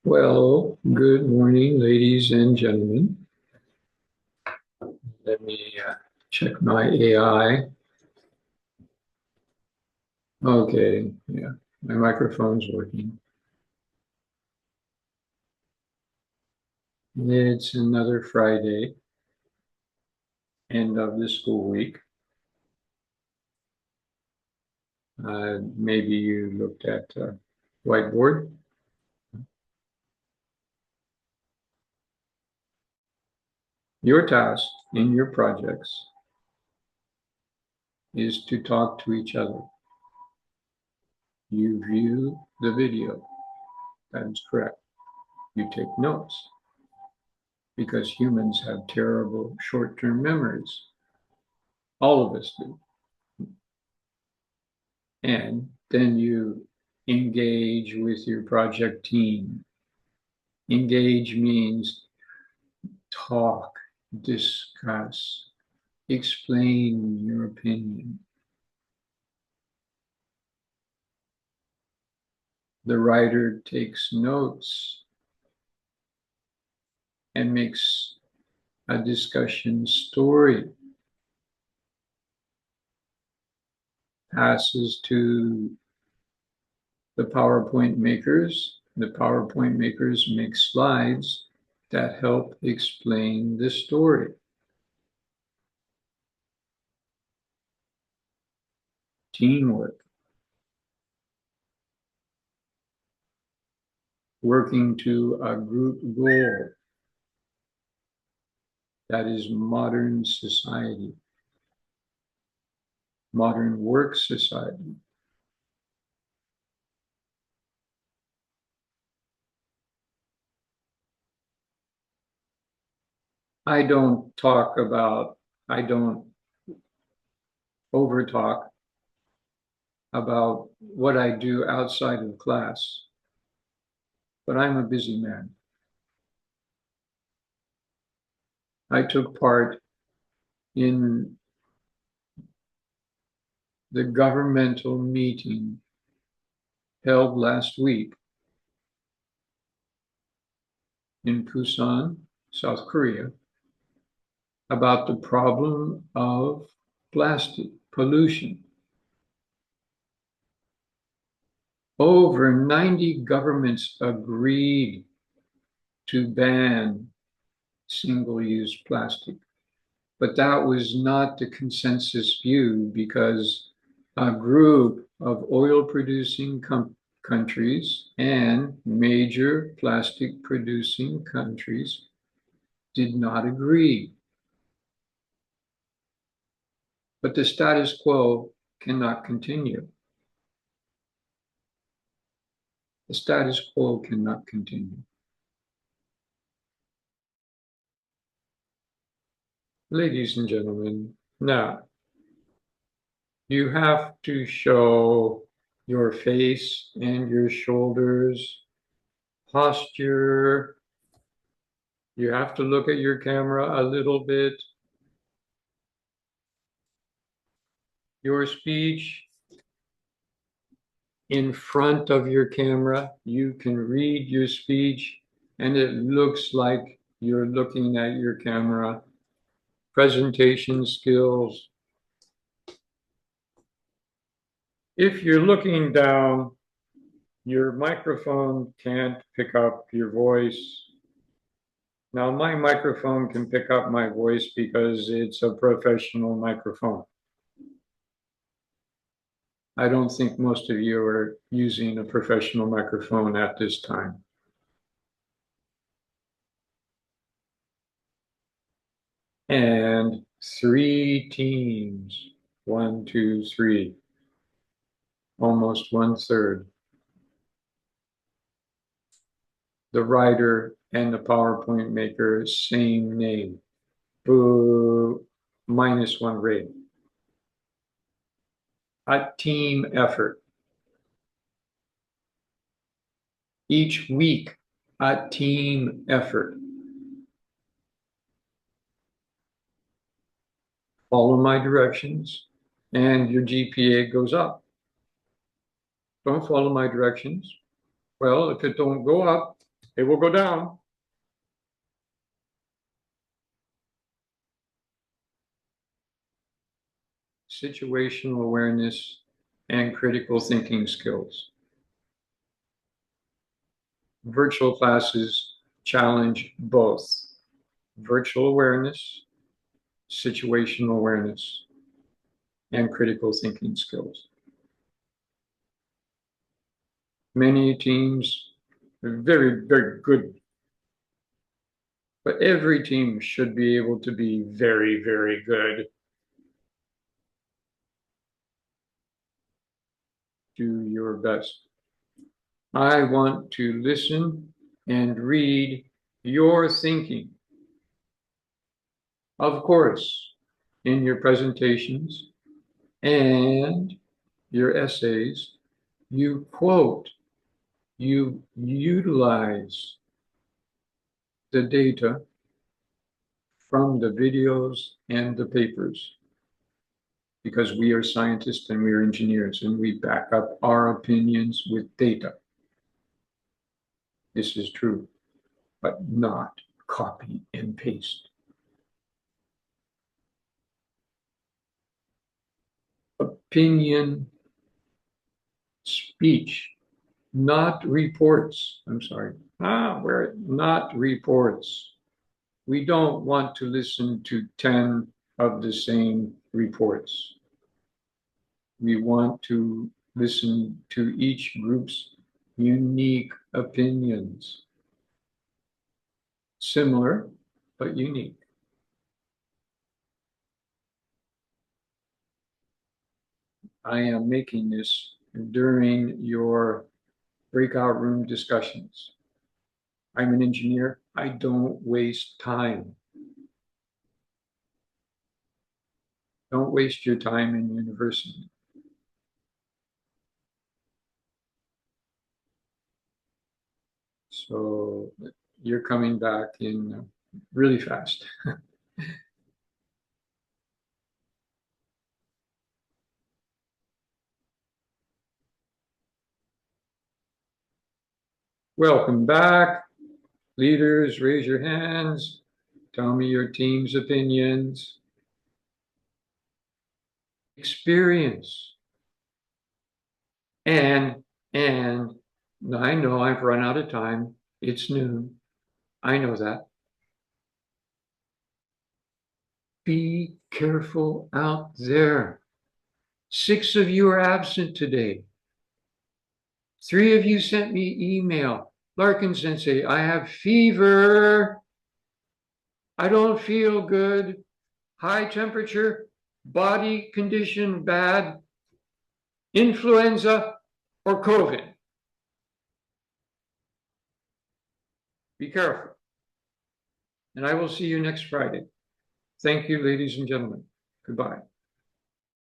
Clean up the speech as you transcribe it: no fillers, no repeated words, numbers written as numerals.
Well, good morning, ladies and gentlemen. Let me check my AI. Okay, yeah, my microphone's working. It's another Friday, end of the school week. Maybe you looked at whiteboard. Your task in your projects is to talk to each other. You view the video. That is correct. You take notes because humans have terrible short-term memories. All of us do. And then you engage with your project team. Engage means talk, discuss, explain your opinion. The writer takes notes and makes a discussion story, passes to the PowerPoint makers. The PowerPoint makers make slides that help explain the story. Teamwork. Working to a group goal. That is modern society, modern work society. I don't over talk about what I do outside of class, but I'm a busy man. I took part in the governmental meeting held last week in Busan, South Korea, about the problem of plastic pollution. Over 90 governments agreed to ban single-use plastic. But that was not the consensus view because a group of oil-producing countries and major plastic-producing countries did not agree. But the status quo cannot continue. The status quo cannot continue. Ladies and gentlemen, now you have to show your face and your shoulders, posture. You have to look at your camera a little bit. Your speech in front of your camera, you can read your speech and it looks like you're looking at your camera. Presentation skills. If you're looking down, your microphone can't pick up your voice. Now, my microphone can pick up my voice because it's a professional microphone. I don't think most of you are using a professional microphone at this time. And 3 teams, 1, 2, 3, almost 1/3. The writer and the PowerPoint maker, same name. Boo, -1 rate. A team effort. Each week, a team effort. Follow my directions and your GPA goes up. Don't follow my directions. Well, if it don't go up, It will go down. Situational awareness and critical thinking skills. Virtual classes challenge both virtual awareness, situational awareness, and critical thinking skills. Many teams are very, very good, but every team should be able to be very, very good. Do your best. I want to listen and read your thinking. Of course, in your presentations and your essays, you quote, you utilize the data from the videos and the papers, because we are scientists and we are engineers and we back up our opinions with data. This is true, but not copy and paste. Opinion, speech, not reports. I'm sorry. Where not reports. We don't want to listen to 10 of the same reports. We want to listen to each group's unique opinions. Similar, but unique. I am making this during your breakout room discussions. I'm an engineer. I don't waste time. Don't waste your time in university. So you're coming back in really fast. Welcome back. Leaders, raise your hands. Tell me your team's opinions. Experience. And I know I've run out of time. It's noon. I know that. Be careful out there. 6 of you are absent today. 3 of you sent me email. Larkin Sensei, I have fever. I don't feel good. High temperature, body condition bad, influenza or COVID. Be careful. And I will see you next Friday. Thank you, ladies and gentlemen. Goodbye.